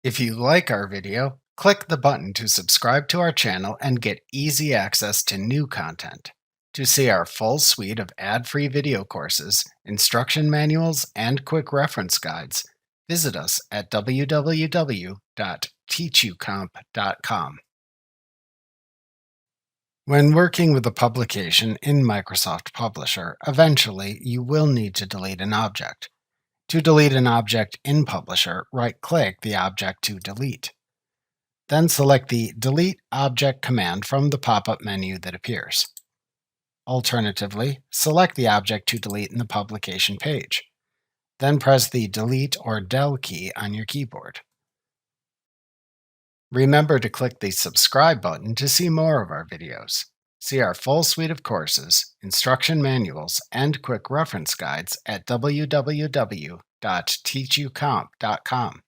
If you like our video, click the button to subscribe to our channel and get easy access to new content. To see our full suite of ad-free video courses, instruction manuals, and quick reference guides, visit us at www.teachucomp.com. When working with a publication in Microsoft Publisher, eventually you will need to delete an object. To delete an object in Publisher, right-click the object to delete. Then select the Delete Object command from the pop-up menu that appears. Alternatively, select the object to delete in the publication page. Then press the Delete or Del key on your keyboard. Remember to click the subscribe button to see more of our videos. See our full suite of courses, instruction manuals, and quick reference guides at www.teachucomp.com.